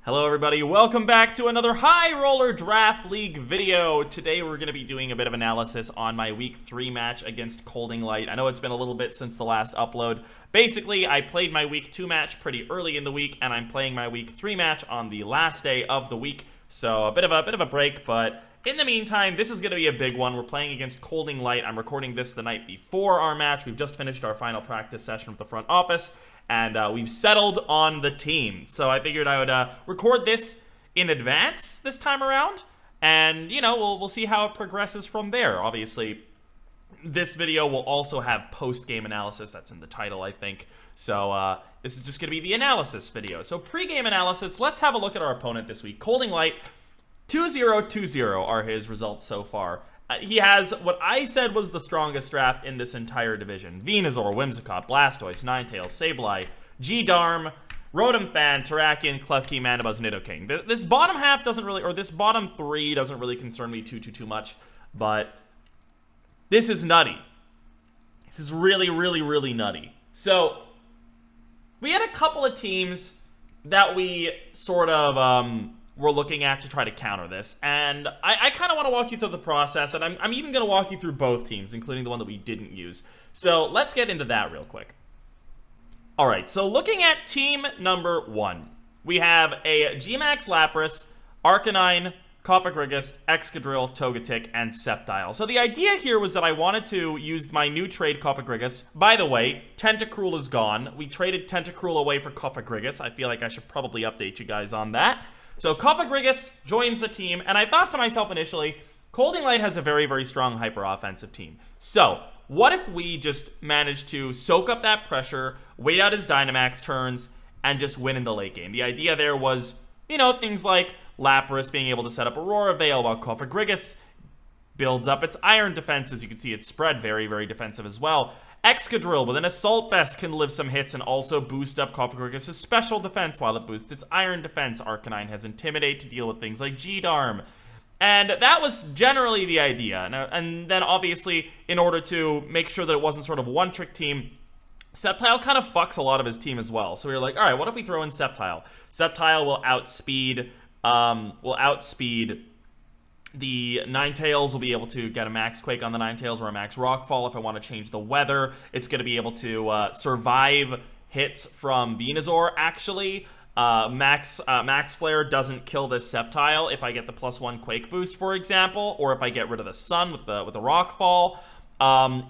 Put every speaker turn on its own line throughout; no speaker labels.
Hello everybody, welcome back to another High Roller Draft League video. Today we're going to be doing a bit of analysis on my Week 3 match against Colding Light. I know it's been a little bit since the last upload. Basically, I played my Week 2 match pretty early in the week, and I'm playing my Week 3 match on the last day of the week. So a bit of a break, but in the meantime, this is going to be a big one. We're playing against Colding Light. I'm recording this the night before our match. We've just finished our final practice session with the front office. And we've settled on the team. So I figured I would record this in advance this time around. And, you know, we'll see how it progresses from there. Obviously, this video will also have post-game analysis. That's in the title, I think. So this is just going to be the analysis video. So pre-game analysis, let's have a look at our opponent this week. Colding Light, 2-0-2-0 are his results so far. He has what I said was the strongest draft in this entire division. Venusaur, Whimsicott, Blastoise, Ninetales, Sableye, G-Darm, Rotom Fan, Terrakion, Klefki, Mandibuzz, Nidoking. This bottom half doesn't really, or this bottom three doesn't really concern me too much, but this is nutty. This is really nutty. So, we had a couple of teams that we sort of, we're looking at to try to counter this, and I kind of want to walk you through the process, and I'm even going to walk you through both teams, including the one that we didn't use. So let's get into that real quick. Alright, so looking at team number 1, we have a G-Max Lapras, Arcanine, Cofagrigus, Excadrill, Togetic, and Sceptile. So the idea here was that I wanted to use my new trade Cofagrigus. By the way, Tentacruel is gone. We traded Tentacruel away for Cofagrigus. I feel like I should probably update you guys on that. So Cofagrigus joins the team, and I thought to myself initially, Colding Light has a very strong hyper-offensive team. So, what if we just manage to soak up that pressure, wait out his Dynamax turns, and just win in the late game? The idea there was, you know, things like Lapras being able to set up Aurora Veil, while Cofagrigus builds up its Iron defenses. You can see it's spread very defensive as well. Excadrill with an Assault Vest can live some hits and also boost up Cofagrigus' special defense while it boosts its Iron defense. Arcanine has Intimidate to deal with things like G-Darm. And that was generally the idea. And then obviously, in order to make sure that it wasn't sort of a one-trick team, Sceptile kind of fucks a lot of his team as well. So we were like, alright, what if we throw in Sceptile? Sceptile will outspeed the Ninetales. Will be able to get a Max Quake on the Ninetales or a Max Rockfall if I want to change the weather. It's going to be able to survive hits from Venusaur, actually. Max Flare doesn't kill this Sceptile if I get the +1 Quake boost, for example, or if I get rid of the Sun with the Rockfall.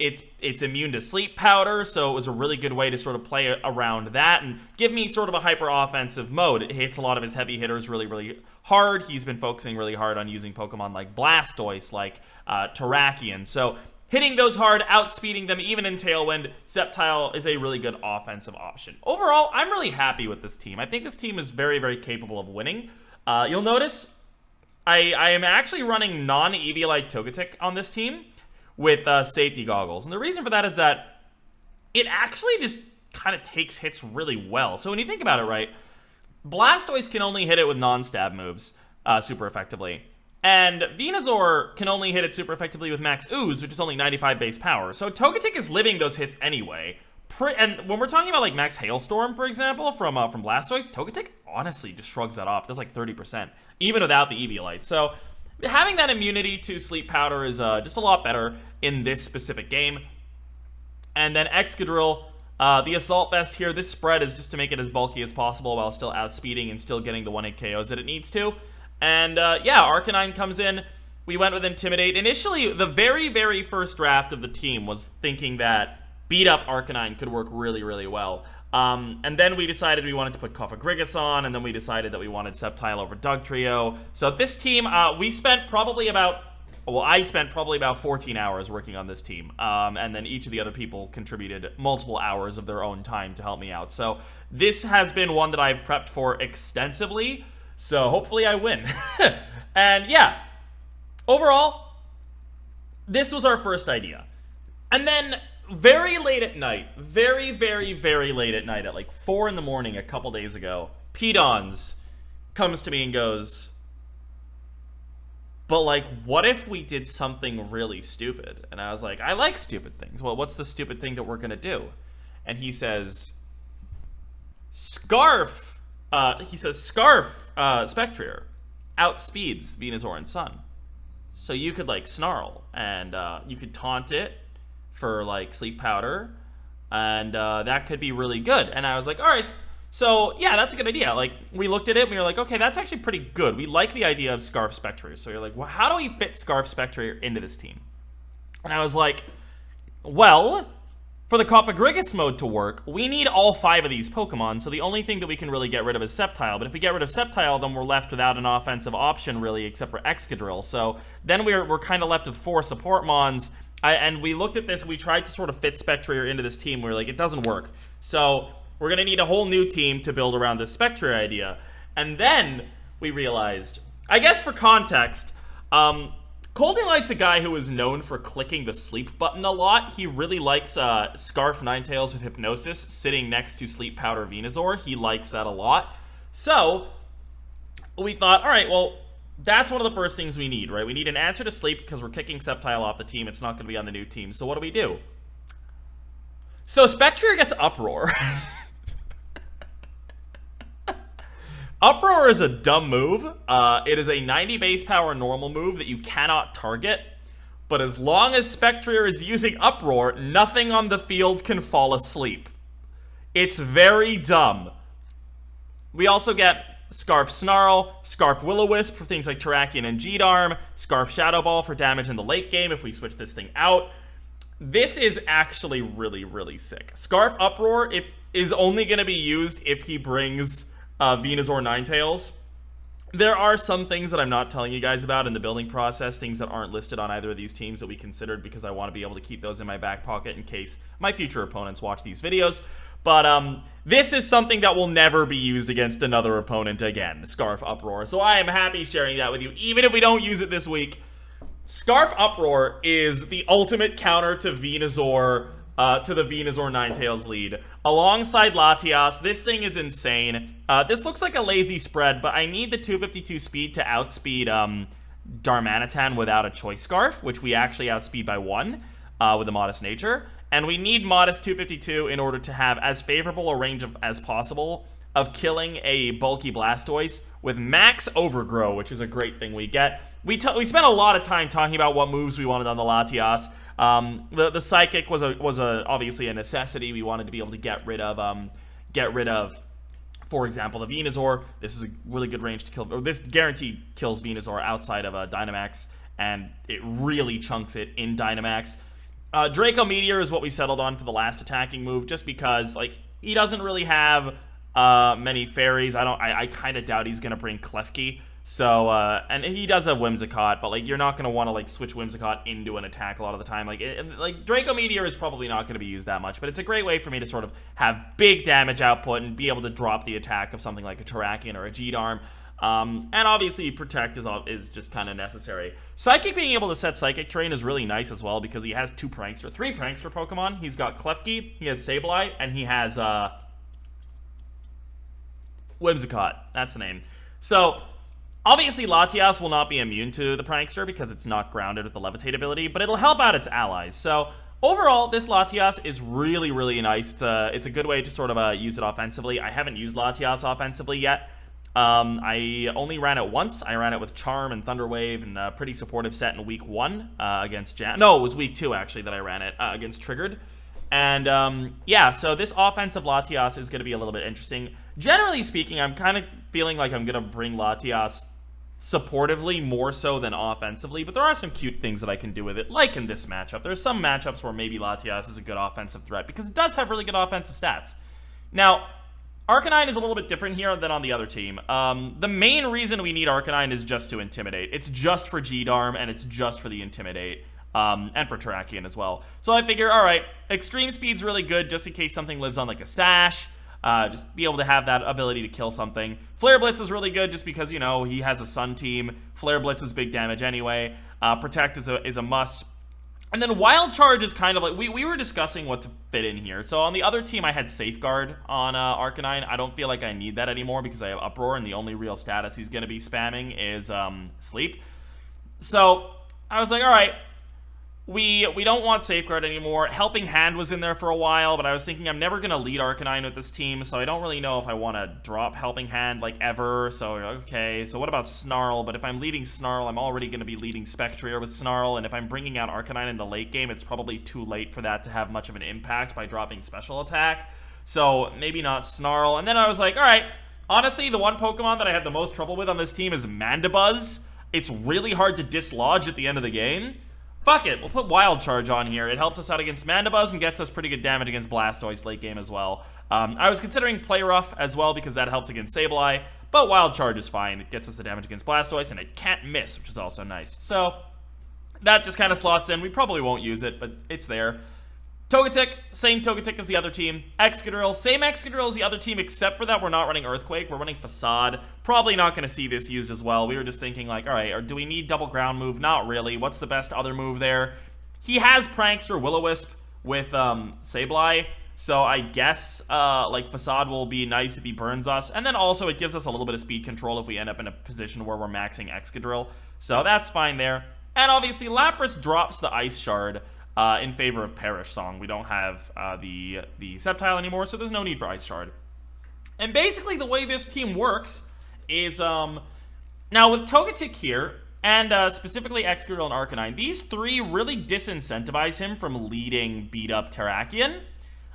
It's immune to Sleep Powder, so it was a really good way to sort of play around that and give me sort of a hyper-offensive mode. It hits a lot of his heavy hitters really hard. He's been focusing really hard on using Pokemon like Blastoise, like Terrakion. So hitting those hard, outspeeding them, even in Tailwind, Sceptile is a really good offensive option. Overall, I'm really happy with this team. I think this team is very capable of winning. You'll notice I am actually running non-Eviolite Togetic on this team with safety goggles. And the reason for that is that it actually just kind of takes hits really well. So when you think about it, right, Blastoise can only hit it with non-stab moves super effectively. And Venusaur can only hit it super effectively with Max Ooze, which is only 95 base power. So Togetic is living those hits anyway. And when we're talking about like Max Hailstorm, for example, from Blastoise, Togetic honestly just shrugs that off. It does like 30%, even without the Eviolite. So having that immunity to Sleep Powder is just a lot better in this specific game. And then Excadrill, the Assault Vest here, this spread is just to make it as bulky as possible while still outspeeding and still getting the 1-hit KOs that it needs to. And yeah, Arcanine comes in. We went with Intimidate. Initially, the very first draft of the team was thinking that beat up Arcanine could work really well. And then we decided we wanted to put Cofagrigus on, and then we decided that we wanted Sceptile over Dugtrio. So this team, I spent probably about 14 hours working on this team. And then each of the other people contributed multiple hours of their own time to help me out. So this has been one that I've prepped for extensively. So hopefully I win. And yeah, overall, this was our first idea. And then very late at night, very late at night, at like 4 in the morning a couple days ago, Pedons comes to me and goes, but like, what if we did something really stupid? And I was like, I like stupid things. Well, what's the stupid thing that we're gonna do? And he says, Scarf he says, Scarf, Spectrier, outspeeds Venusaur and Sun. So you could, like, Snarl, and you could taunt it for, like, Sleep Powder, and that could be really good. And I was like, all right, so yeah, that's a good idea. Like, we looked at it and we were like, okay, that's actually pretty good. We like the idea of Scarf Spectrier. So you're like, well, how do we fit Scarf Spectrier into this team? And I was like, well, for the Cofagrigus mode to work, we need all 5 of these Pokemon, so the only thing that we can really get rid of is Sceptile. But if we get rid of Sceptile, then we're left without an offensive option, really, except for Excadrill. So then we're kind of left with 4 support Mons. And we looked at this, we tried to sort of fit Spectrier into this team. We were like, it doesn't work. So we're going to need a whole new team to build around this Spectrier idea. And then we realized, I guess for context, Colding Light's a guy who is known for clicking the sleep button a lot. He really likes Scarf Ninetales with Hypnosis sitting next to Sleep Powder Venusaur. He likes that a lot. So we thought, all right, well, that's one of the first things we need, right? We need an answer to sleep because we're kicking Sceptile off the team. It's not going to be on the new team. So what do? So Spectrier gets Uproar. Uproar is a dumb move. It is a 90 base power normal move that you cannot target. But as long as Spectrier is using Uproar, nothing on the field can fall asleep. It's very dumb. We also get Scarf Snarl, Scarf Will-O-Wisp for things like Terrakion and G-Darm, Scarf Shadow Ball for damage in the late game if we switch this thing out. This is actually really, really sick. Scarf Uproar is only going to be used if he brings Venusaur Ninetales. There are some things that I'm not telling you guys about in the building process, things that aren't listed on either of these teams that we considered because I want to be able to keep those in my back pocket in case my future opponents watch these videos. But this is something that will never be used against another opponent again, Scarf Uproar. So I am happy sharing that with you, even if we don't use it this week. Scarf Uproar is the ultimate counter to Venusaur, to the Venusaur Ninetales lead. Alongside Latias, this thing is insane. This looks like a lazy spread, but I need the 252 speed to outspeed Darmanitan without a Choice Scarf, which we actually outspeed by 1 with a Modest Nature. And we need Modest 252 in order to have as favorable a range as possible of killing a bulky Blastoise with max Overgrow, which is a great thing we get. We spent a lot of time talking about what moves we wanted on the Latias. The Psychic was obviously a necessity. We wanted to be able to get rid of, for example, the Venusaur. This is a really good range to kill. Or this guaranteed kills Venusaur outside of Dynamax, and it really chunks it in Dynamax. Draco Meteor is what we settled on for the last attacking move, just because like he doesn't really have many fairies. I kind of doubt he's gonna bring Klefki. So, and he does have Whimsicott, but, like, you're not going to want to, like, switch Whimsicott into an attack a lot of the time. Like, Draco Meteor is probably not going to be used that much, but it's a great way for me to sort of have big damage output and be able to drop the attack of something like a Terrakion or a G-Darm. And obviously, Protect is just kind of necessary. Psychic being able to set Psychic Terrain is really nice as well, because he has 3 Prankster Pokemon. He's got Klefki, he has Sableye, and he has, Whimsicott. That's the name. So obviously, Latias will not be immune to the Prankster because it's not grounded with the Levitate ability, but it'll help out its allies. So overall, this Latias is really, really nice. It's a good way to sort of use it offensively. I haven't used Latias offensively yet. I only ran it once. I ran it with Charm and Thunder Wave and a pretty supportive set in week 1 against No, it was week 2, actually, that I ran it against Triggered. And, yeah, so this offensive Latias is going to be a little bit interesting. Generally speaking, I'm kind of feeling like I'm going to bring Latias supportively more so than offensively, but there are some cute things that I can do with it, like in this matchup. There's some matchups where maybe Latias is a good offensive threat because it does have really good offensive stats. Now, Arcanine is a little bit different here than on the other team. The main reason we need Arcanine is just to Intimidate. It's just for G-Darm, and it's just for the Intimidate, and for Terrakion as well. So I figure, alright, Extreme Speed's really good just in case something lives on like a Sash. Just be able to have that ability to kill something. Flare Blitz is really good just because, you know, he has a Sun team. Flare Blitz is big damage anyway. Protect is a must. And then Wild Charge is kind of like, we were discussing what to fit in here. So on the other team, I had Safeguard on Arcanine. I don't feel like I need that anymore because I have Uproar, and the only real status he's going to be spamming is Sleep. So I was like, all right, we don't want Safeguard anymore. Helping Hand was in there for a while, but I was thinking I'm never going to lead Arcanine with this team, so I don't really know if I want to drop Helping Hand, like, ever. So, okay, so what about Snarl? But if I'm leading Snarl, I'm already going to be leading Spectrier with Snarl, and if I'm bringing out Arcanine in the late game, it's probably too late for that to have much of an impact by dropping Special Attack. So, maybe not Snarl. And then I was like, alright, honestly, the one Pokemon that I had the most trouble with on this team is Mandibuzz. It's really hard to dislodge at the end of the game. Fuck it, we'll put Wild Charge on here. It helps us out against Mandibuzz and gets us pretty good damage against Blastoise late game as well. I was considering Play Rough as well because that helps against Sableye, but Wild Charge is fine. It gets us the damage against Blastoise, and it can't miss, which is also nice. So, that just kind of slots in. We probably won't use it, but it's there. Togetic, same Togetic as the other team. Excadrill, same Excadrill as the other team, except for that we're not running Earthquake, we're running Facade. Probably not going to see this used as well. We were just thinking like, alright, or do we need double ground move? Not really. What's the best other move there? He has Prankster Will-O-Wisp with Sableye, so I guess like Facade will be nice if he burns us. And then also it gives us a little bit of speed control if we end up in a position where we're maxing Excadrill. So that's fine there. And obviously Lapras drops the Ice Shard in favor of Perish Song. We don't have the Sceptile anymore, so there's no need for Ice Shard. And basically the way this team works is, now with Togetic here, and specifically Excadrill and Arcanine, these three really disincentivize him from leading beat-up Terrakion.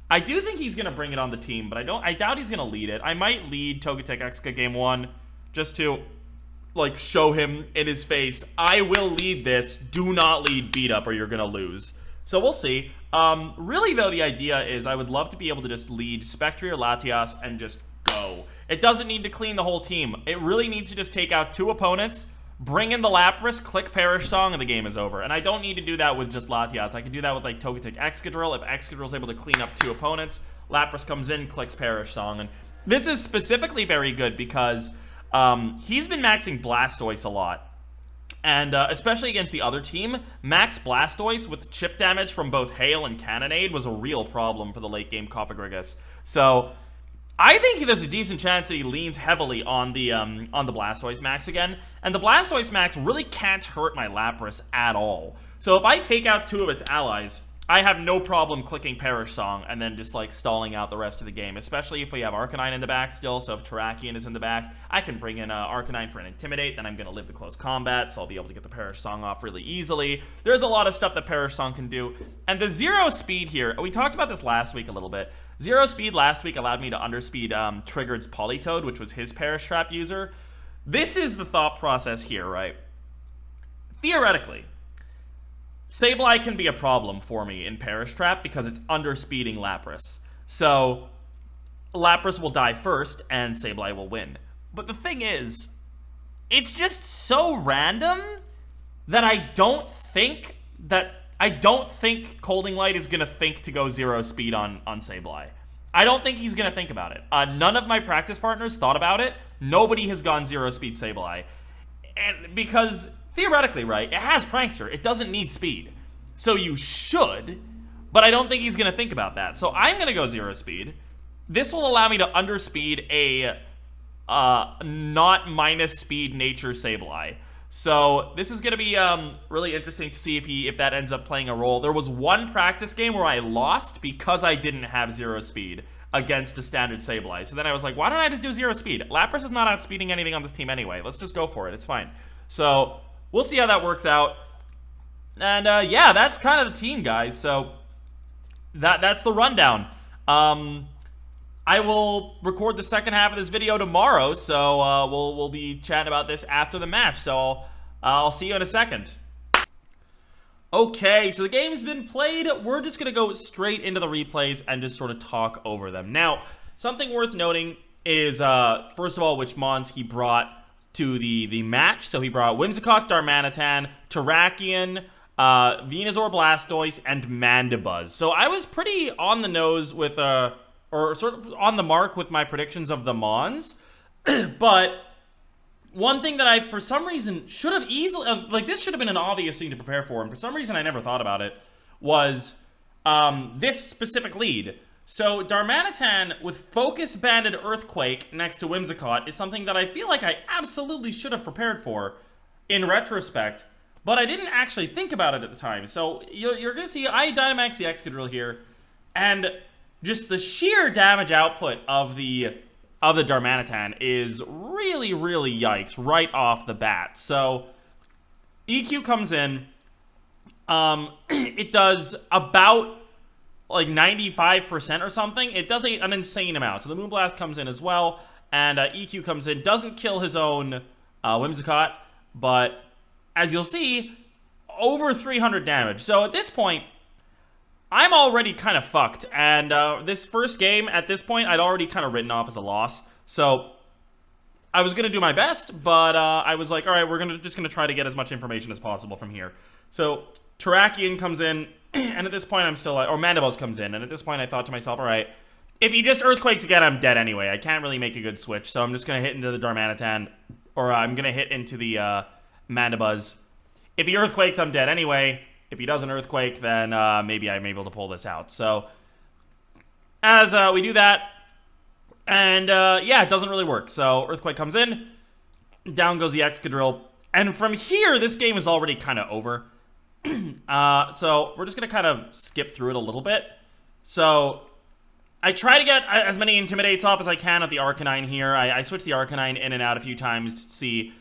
I do think he's going to bring it on the team, but I doubt he's going to lead it. I might lead Togetic Exca game 1, just to, like, show him in his face, I will lead this, do not lead beat-up or you're going to lose. So we'll see. Really, though, the idea is I would love to be able to just lead Spectrier, Latias, and just go. It doesn't need to clean the whole team. It really needs to just take out 2 opponents, bring in the Lapras, click Perish Song, and the game is over. And I don't need to do that with just Latias. I can do that with, like, Togetic Excadrill. If Excadrill's able to clean up 2 opponents, Lapras comes in, clicks Perish Song. And this is specifically very good because he's been maxing Blastoise a lot. And especially against the other team, max Blastoise with chip damage from both Hail and Cannonade was a real problem for the late game Cofagrigus. So I think there's a decent chance that he leans heavily on the Blastoise max again. And the Blastoise max really can't hurt my Lapras at all. So if I take out 2 of its allies, I have no problem clicking Perish Song and then just, like, stalling out the rest of the game, especially if we have Arcanine in the back still. So if Terrakion is in the back, I can bring in Arcanine for an Intimidate, then I'm going to live the close combat, so I'll be able to get the Perish Song off really easily. There's a lot of stuff that Perish Song can do. And the 0 speed here, we talked about this last week a little bit. 0 speed last week allowed me to underspeed Triggered's Politoed, which was his Perish Trap user. This is the thought process here, right? Theoretically, Sableye can be a problem for me in Perish Trap because it's underspeeding Lapras. So, Lapras will die first, and Sableye will win. But the thing is, it's just so random that I don't think Colding Light is going to think to go 0 speed on Sableye. I don't think he's going to think about it. None of my practice partners thought about it. Nobody has gone 0 speed Sableye. And because theoretically, right, it has Prankster. It doesn't need speed. So you should, but I don't think he's going to think about that. So I'm going to go 0 speed. This will allow me to underspeed a not minus speed nature Sableye. So this is going to be really interesting to see if that ends up playing a role. There was one practice game where I lost because I didn't have 0 speed against a standard Sableye. So then I was like, why don't I just do 0 speed? Lapras is not outspeeding anything on this team anyway. Let's just go for it. It's fine. So we'll see how that works out. And yeah, that's kind of the team, guys. So that's the rundown. I will record the second half of this video tomorrow, so we'll be chatting about this after the match. So I'll see you in a second. Okay, so the game's been played. We're just gonna go straight into the replays and just sort of talk over them. Now, something worth noting is first of all, which mons he brought to the match. So he brought Whimsicott, Darmanitan, Terrakion, Venusaur, Blastoise, and Mandibuzz. So I was pretty on the nose with, or sort of on the mark with my predictions of the mons. But one thing that I, for some reason, should have easily, like this should have been an obvious thing to prepare for, and for some reason I never thought about it, was this specific lead. So Darmanitan with Focus Banded Earthquake next to Whimsicott is something that I feel like I absolutely should have prepared for in retrospect. but I didn't actually think about it at the time. So you're going to see I Dynamax the Excadrill here, and just the sheer damage output of the Darmanitan is really, really yikes right off the bat. So EQ comes in. It does about like 95% or something. It does an insane amount. So the Moonblast comes in as well, and EQ comes in. Doesn't kill his own Whimsicott, but as you'll see, over 300 damage. So at this point, I'm already kind of fucked. And this first game, at this point, I'd already kind of written off as a loss. So I was going to do my best, but I was like, all right, we're just going to try to get as much information as possible from here. So Terrakion comes in, and at this point, I'm still, or Mandibuzz comes in, and at this point, I thought to myself, all right, if he just Earthquakes again, I'm dead anyway. I can't really make a good switch, so I'm just going to hit into the Darmanitan, or I'm going to hit into the Mandibuzz. If he Earthquakes, I'm dead anyway. If he doesn't Earthquake, then maybe I'm able to pull this out. So, as we do that, and yeah, it doesn't really work. So, Earthquake comes in, down goes the Excadrill, and from here, this game is already kind of over. So, we're just going to kind of skip through it a little bit. So, I try to get as many Intimidates off as I can at the Arcanine here. I switch the Arcanine in and out a few times to see,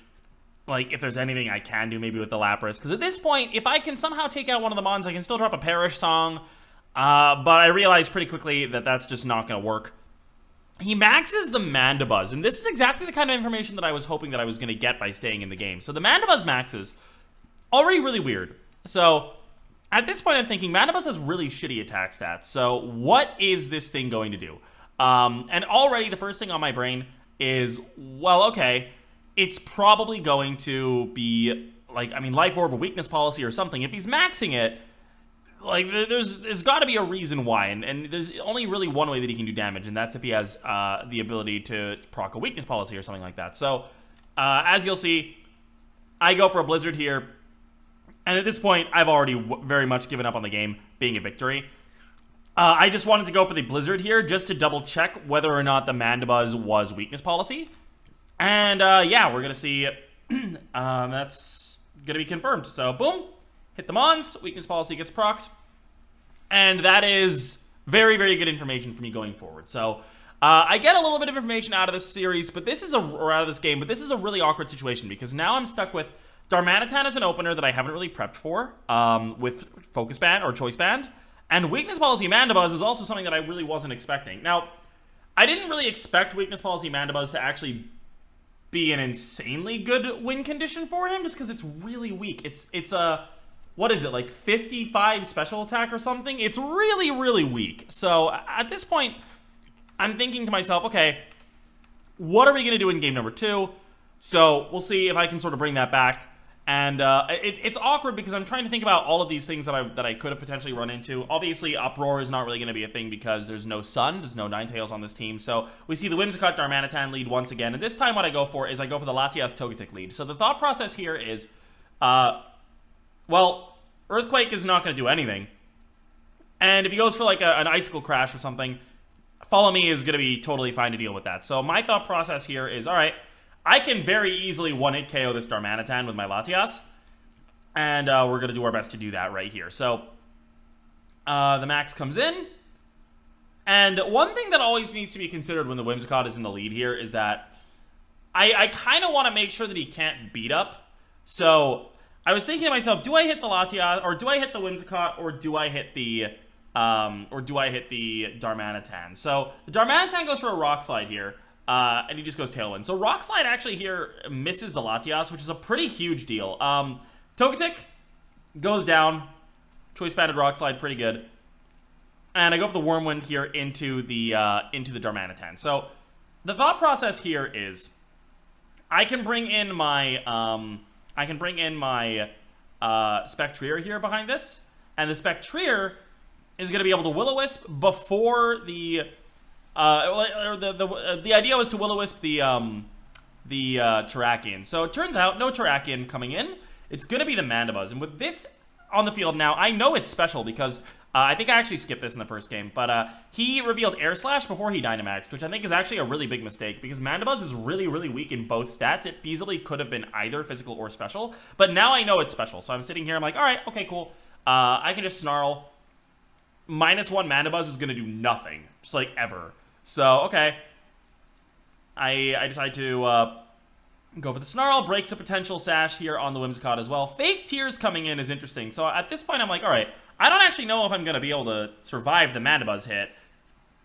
like, if there's anything I can do maybe with the Lapras. Because at this point, if I can somehow take out one of the Mons, I can still drop a Perish Song. But I realized pretty quickly that that's just not going to work. He maxes the Mandibuzz, and this is exactly the kind of information that I was hoping that I was going to get by staying in the game. So the Mandibuzz maxes, already really weird. So at this point, I'm thinking Mandibuzz has really shitty attack stats. So what is this thing going to do? And already the first thing on my brain is, well, okay, it's probably going to be, like, I mean, Life Orb or Weakness Policy or something. If he's maxing it, like, there's got to be a reason why. And there's only really one way that he can do damage, and that's if he has the ability to proc a Weakness Policy or something like that. So, as you'll see, I go for a Blizzard here. And at this point, I've already very much given up on the game being a victory. I just wanted to go for the Blizzard here just to double check whether or not the Mandibuzz was Weakness Policy. And yeah, we're going to see that's going to be confirmed. So boom, hit the Mons, Weakness Policy gets procced. And that is very, very good information for me going forward. So I get a little bit of information out of this series, but this is or out of this game, but this is a really awkward situation because now I'm stuck with Darmanitan as an opener that I haven't really prepped for with Focus Band or Choice Band. And Weakness Policy Mandibuzz is also something that I really wasn't expecting. Now, I didn't really expect Weakness Policy Mandibuzz to actually be an insanely good win condition for him just because it's really weak. It's a, what is it, like 55 special attack or something? It's really, really weak. So at this point, I'm thinking to myself, okay, what are we going to do in game number 2? So we'll see if I can sort of bring that back. And it's awkward because I'm trying to think about all of these things that I could have potentially run into. Obviously, Uproar is not really going to be a thing because there's no Sun, there's no Ninetales on this team. So we see the Whimsicott Darmanitan lead once again. And this time what I go for is I go for the Latias Togetic lead. So the thought process here is, well, Earthquake is not going to do anything. And if he goes for like an Icicle Crash or something, Follow Me is going to be totally fine to deal with that. So my thought process here is, all right, I can very easily 1-hit KO this Darmanitan with my Latias. And we're going to do our best to do that right here. So, the Max comes in. And one thing that always needs to be considered when the Whimsicott is in the lead here is that I kind of want to make sure that he can't beat up. So, I was thinking to myself, do I hit the Latias, or do I hit the Whimsicott, or do I hit the Darmanitan? So, the Darmanitan goes for a Rock Slide here. And he just goes Tailwind. So Rock Slide actually here misses the Latias, which is a pretty huge deal. Togetic goes down. Choice Banded Rock Slide, pretty good. And I go for the Wormwind here into the Darmanitan. So the thought process here is I can bring in my Spectrier here behind this, and the Spectrier is going to be able to Will-O-Wisp before the the idea was to Will-O-Wisp the Terrakion. So it turns out no Terrakion coming in. It's going to be the Mandibuzz. And with this on the field now, I know it's special because I think I actually skipped this in the first game, but he revealed Air Slash before he Dynamaxed, which I think is actually a really big mistake, because Mandibuzz is really, really weak in both stats. It feasibly could have been either physical or special, but now I know it's special, so I'm sitting here, I'm like, alright, okay, cool. I can just Snarl. -1 Mandibuzz is going to do nothing, just like ever. So, okay. I decide to go for the Snarl, breaks a potential Sash here on the Whimsicott as well. Fake Tears coming in is interesting. So at this point, I'm like, alright, I don't actually know if I'm going to be able to survive the Mandibuzz hit,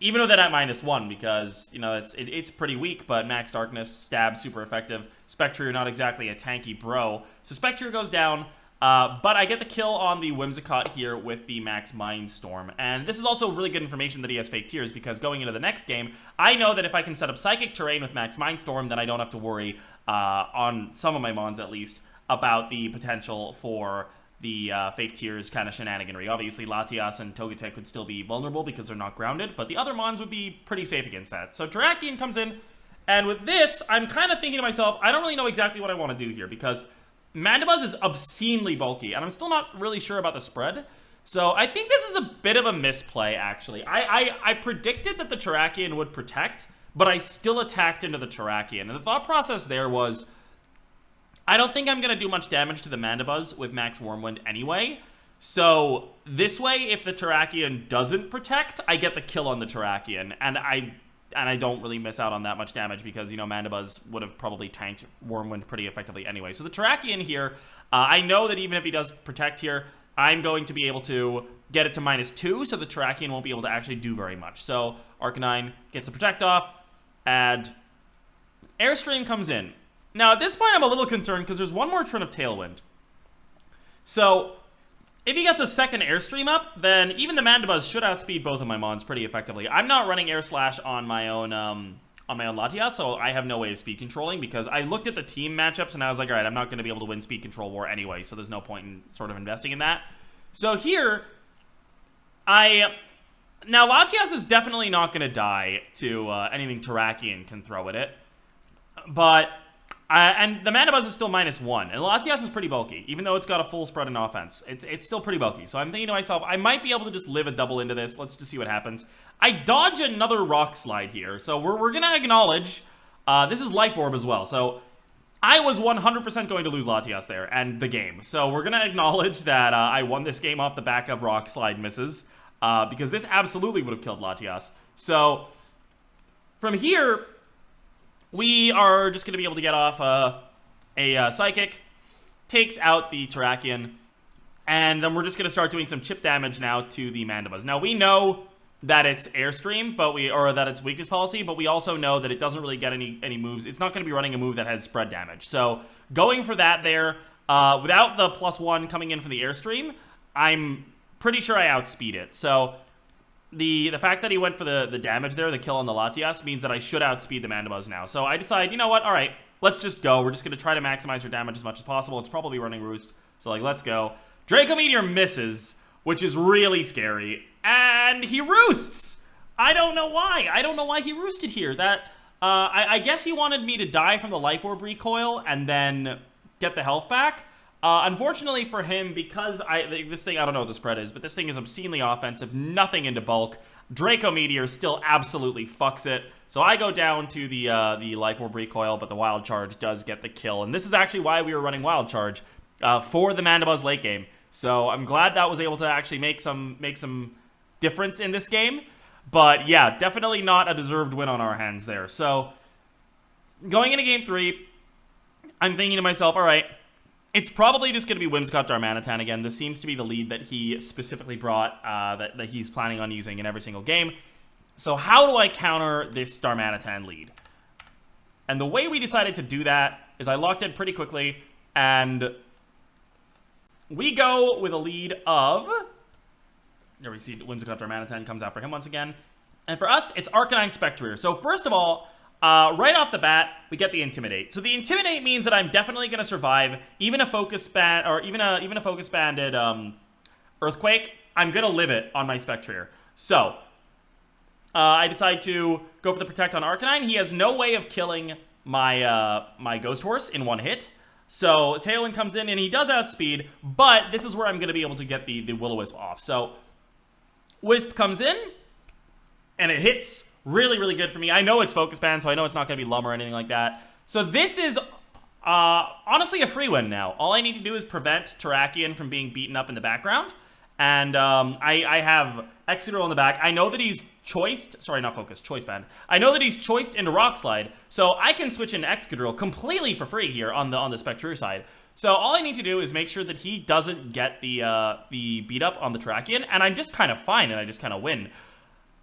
even with it at -1, because, you know, it's pretty weak, but Max Darkness, Stab, super effective. Spectrier, not exactly a tanky bro. So Spectrier goes down, but I get the kill on the Whimsicott here with the Max Mindstorm. And this is also really good information that he has Fake Tears, because going into the next game, I know that if I can set up Psychic Terrain with Max Mindstorm, then I don't have to worry, on some of my Mons at least, about the potential for the Fake Tears kind of shenaniganry. Obviously, Latias and Togetic would still be vulnerable because they're not grounded, but the other Mons would be pretty safe against that. So Terrakion comes in, and with this, I'm kind of thinking to myself, I don't really know exactly what I want to do here, because Mandibuzz is obscenely bulky, and I'm still not really sure about the spread. So I think this is a bit of a misplay, actually. I predicted that the Terrakion would protect, but I still attacked into the Terrakion. And the thought process there was, I don't think I'm going to do much damage to the Mandibuzz with Max Wormwind anyway. So this way, if the Terrakion doesn't protect, I get the kill on the Terrakion. And I don't really miss out on that much damage because, you know, Mandibuzz would have probably tanked Wormwind pretty effectively anyway. So the Terrakion here, I know that even if he does protect here, I'm going to be able to get it to -2, so the Terrakion won't be able to actually do very much. So Arcanine gets the Protect off, and Airstream comes in. Now, at this point, I'm a little concerned because there's one more turn of Tailwind. So if he gets a second Airstream up, then even the Mandibuzz should outspeed both of my Mons pretty effectively. I'm not running Air Slash on my own Latias, so I have no way of speed controlling, because I looked at the team matchups and I was like, alright, I'm not going to be able to win speed control war anyway, so there's no point in sort of investing in that. So here, now Latias is definitely not going to die to anything Terrakion can throw at it, but and the Mandibuzz is still -1, and Latias is pretty bulky, even though it's got a full spread in offense. It's still pretty bulky, so I'm thinking to myself, I might be able to just live a double into this. Let's just see what happens. I dodge another Rock Slide here, so we're going to acknowledge, this is Life Orb as well, so I was 100% going to lose Latias there, and the game. So we're going to acknowledge that I won this game off the back of Rock Slide misses, because this absolutely would have killed Latias. So from here, we are just going to be able to get off a Psychic, takes out the Terrakion, and then we're just going to start doing some chip damage now to the Mandibuzz. Now, we know that it's Airstream, or that it's Weakness Policy, but we also know that it doesn't really get any moves. It's not going to be running a move that has spread damage. So going for that there, without the +1 coming in from the Airstream, I'm pretty sure I outspeed it. So the fact that he went for the damage there, the kill on the Latias, means that I should outspeed the Mandibuzz now. So I decide, you know what, alright, let's just go. We're just going to try to maximize your damage as much as possible. It's probably running Roost, so like, let's go. Draco Meteor misses, which is really scary, and he roosts! I don't know why. I don't know why he roosted here. I guess he wanted me to die from the Life Orb recoil and then get the health back. Unfortunately for him, because this thing, I don't know what the spread is, but this thing is obscenely offensive, nothing into bulk. Draco Meteor still absolutely fucks it. So I go down to the Life Orb recoil, but the Wild Charge does get the kill. And this is actually why we were running Wild Charge for the Mandibuzz late game. So I'm glad that was able to actually make some difference in this game. But yeah, definitely not a deserved win on our hands there. So going into game 3, I'm thinking to myself, all right, it's probably just going to be Whimsicott Darmanitan again. This seems to be the lead that he specifically brought, that he's planning on using in every single game. So how do I counter this Darmanitan lead? And the way we decided to do that is I locked in pretty quickly, and we go with a lead of... There we see Whimsicott Darmanitan comes out for him once again. And for us, it's Arcanine Spectrier. So first of all, right off the bat, we get the Intimidate. So the Intimidate means that I'm definitely going to survive even a Focus Band, or even a Focus Banded Earthquake. I'm going to live it on my Spectrier. So I decide to go for the Protect on Arcanine. He has no way of killing my my Ghost Horse in one hit. So Tailwind comes in and he does outspeed, but this is where I'm going to be able to get the Will-O-Wisp off. So Wisp comes in, and it hits really, really good for me. I know it's focus band, so I know it's not going to be Lum or anything like that. So this is honestly a free win now. All I need to do is prevent Terrakion from being beaten up in the background. And I have Excadrill in the back. I know that he's choiced. Sorry, not focused. Choice band. I know that he's choiced into Rock Slide. So I can switch into Excadrill completely for free here on the Spectre side. So all I need to do is make sure that he doesn't get the beat up on the Terrakion. And I'm just kind of fine, and I just kind of win.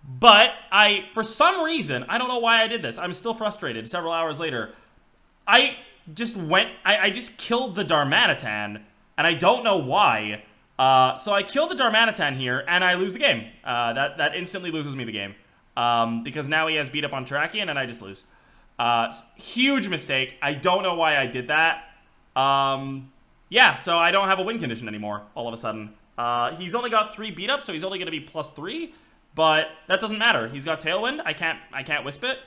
But for some reason, I don't know why I did this. I'm still frustrated several hours later. I just killed the Darmanitan, and I don't know why. So I kill the Darmanitan here, and I lose the game. That instantly loses me the game. Because now he has beat up on Terrakion, and I just lose. Huge mistake. I don't know why I did that. Yeah, so I don't have a win condition anymore, all of a sudden. He's only got 3 beat ups, so he's only going to be +3. But that doesn't matter. He's got Tailwind. I can't Wisp it.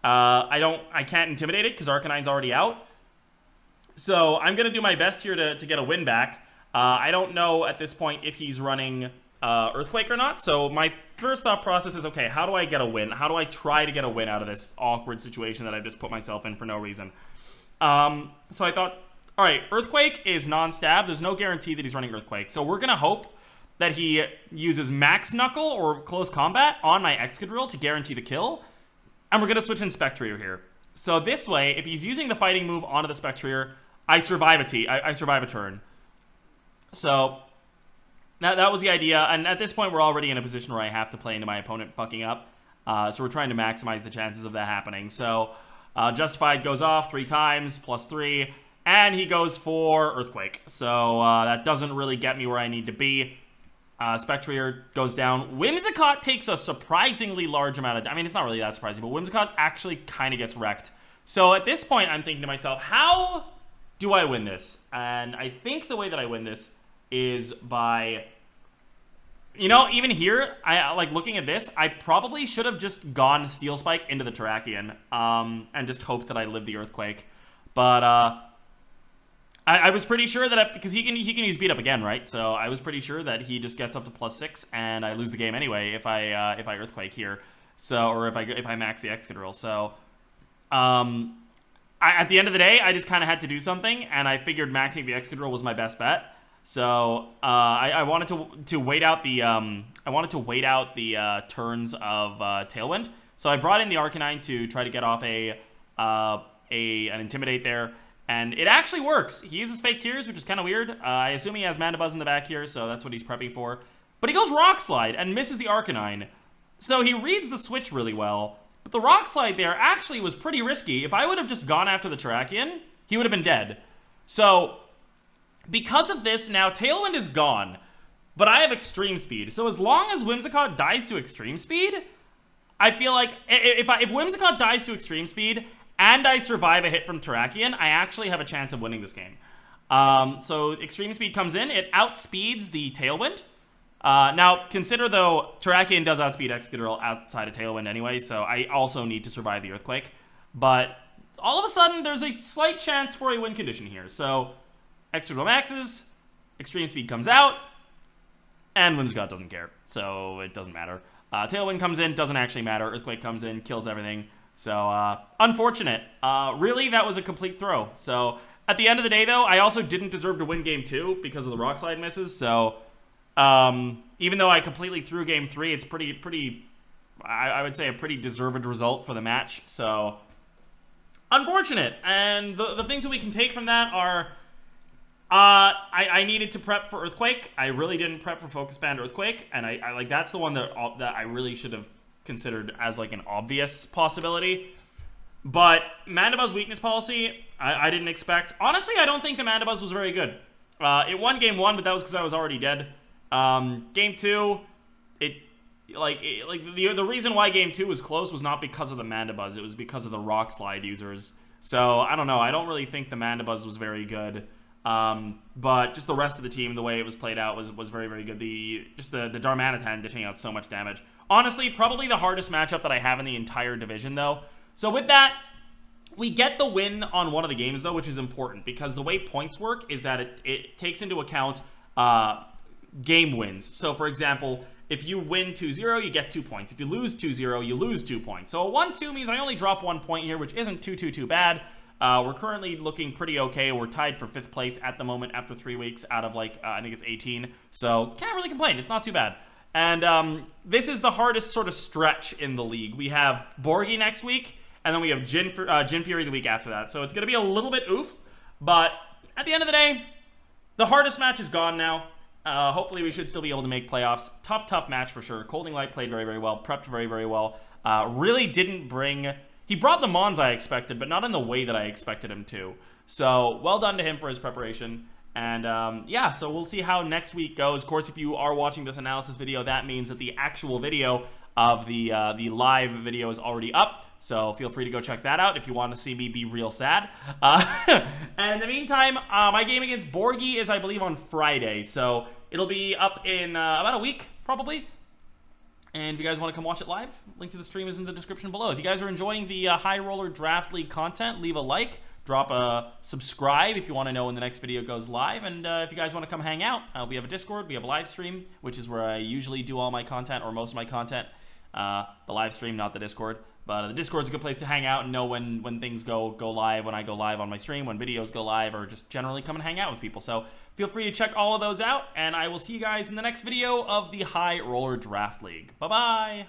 I can't Intimidate it, because Arcanine's already out. So I'm going to do my best here to get a win back. I don't know at this point if he's running Earthquake or not. So my first thought process is, okay, how do I get a win? How do I try to get a win out of this awkward situation that I just put myself in for no reason? So I thought, all right, Earthquake is non-stab. There's no guarantee that he's running Earthquake. So we're going to hope that he uses Max Knuckle or Close Combat on my Excadrill to guarantee the kill. And we're going to switch in Spectrier here. So this way, if he's using the fighting move onto the Spectrier, I survive I survive a turn. So that was the idea. And at this point, we're already in a position where I have to play into my opponent fucking up. So we're trying to maximize the chances of that happening. So Justified goes off 3 times, +3. And he goes for Earthquake. So that doesn't really get me where I need to be. Spectrier goes down. Whimsicott takes a surprisingly large amount of... I mean, it's not really that surprising, but Whimsicott actually kind of gets wrecked. So at this point, I'm thinking to myself, how do I win this? And I think the way that I win this is by... You know, even here, like looking at this, I probably should have just gone Steel Spike into the Terrakion and just hoped that I lived the Earthquake. But I was pretty sure that because he can use beat up again, right? So I was pretty sure that he just gets up to +6 and I lose the game anyway if I Earthquake here. So or if I max the Excadrill. So at the end of the day, I just kind of had to do something, and I figured maxing the Excadrill was my best bet. So I wanted to wait out the turns of Tailwind. So I brought in the Arcanine to try to get off an Intimidate there. And it actually works. He uses Fake Tears, which is kind of weird. I assume he has Mandibuzz in the back here, so that's what he's prepping for. But he goes Rock Slide and misses the Arcanine. So he reads the switch really well. But the Rock Slide there actually was pretty risky. If I would have just gone after the Terrakion, he would have been dead. So because of this, now Tailwind is gone. But I have Extreme Speed. So as long as Whimsicott dies to Extreme Speed, I feel like if Whimsicott dies to Extreme Speed... and I survive a hit from Terrakion, I actually have a chance of winning this game. So Extreme Speed comes in. It outspeeds the Tailwind. Now, consider, though, Terrakion does outspeed Excadrill outside of Tailwind anyway, so I also need to survive the Earthquake. But all of a sudden, there's a slight chance for a win condition here. So Excadrill maxes, Extreme Speed comes out, and Whimsicott doesn't care, so it doesn't matter. Tailwind comes in, doesn't actually matter. Earthquake comes in, kills everything. So, unfortunate. Really, that was a complete throw. So, at the end of the day, though, I also didn't deserve to win Game 2 because of the Rock Slide misses. So, even though I completely threw Game 3, it's I would say a pretty deserved result for the match. So, unfortunate. And the things that we can take from that are... I needed to prep for Earthquake. I really didn't prep for Focus Band Earthquake. And I like, that's the one that I really should have considered as like an obvious possibility. But Mandibuzz weakness policy, I didn't expect. Honestly, I don't think the Mandibuzz was very good. It won Game 1, but that was because I was already dead. Game 2, the reason why Game 2 was close was not because of the Mandibuzz, it was because of the Rock Slide users. So, I don't know, I don't really think the Mandibuzz was very good. But just the rest of the team, the way it was played out was very, very good. The Darmanitan dishing out so much damage. Honestly, probably the hardest matchup that I have in the entire division, though. So with that, we get the win on one of the games, though, which is important, because the way points work is that it takes into account game wins. So, for example, if you win 2-0, you get 2 points. If you lose 2-0, you lose 2 points. So a 1-2 means I only drop 1 point here, which isn't too bad. We're currently looking pretty okay. We're tied for 5th place at the moment after 3 weeks out of, like, I think it's 18. So can't really complain. It's not too bad. And this is the hardest sort of stretch in the league. We have Borgie next week, and then we have Jin Fury the week after that. So it's going to be a little bit oof, but at the end of the day, the hardest match is gone now. Hopefully we should still be able to make playoffs. Tough match for sure. Colding Light played very well, prepped very well. Really didn't bring... He brought the Mons I expected, but not in the way that I expected him to. So well done to him for his preparation. And yeah, so we'll see how next week goes. Of course, if you are watching this analysis video, that means that the actual video of the live video is already up. So feel free to go check that out if you want to see me be real sad. And in the meantime, my game against Borgie is, I believe, on Friday. So it'll be up in about a week, probably. And if you guys want to come watch it live, link to the stream is in the description below. If you guys are enjoying the High Roller Draft League content, leave a like. Drop a subscribe if you want to know when the next video goes live. And if you guys want to come hang out, we have a Discord, we have a live stream, which is where I usually do all my content, or most of my content. The live stream, not the Discord. But the Discord's a good place to hang out and know when things go live, when I go live on my stream, when videos go live, or just generally come and hang out with people. So feel free to check all of those out, and I will see you guys in the next video of the High Roller Draft League. Bye-bye!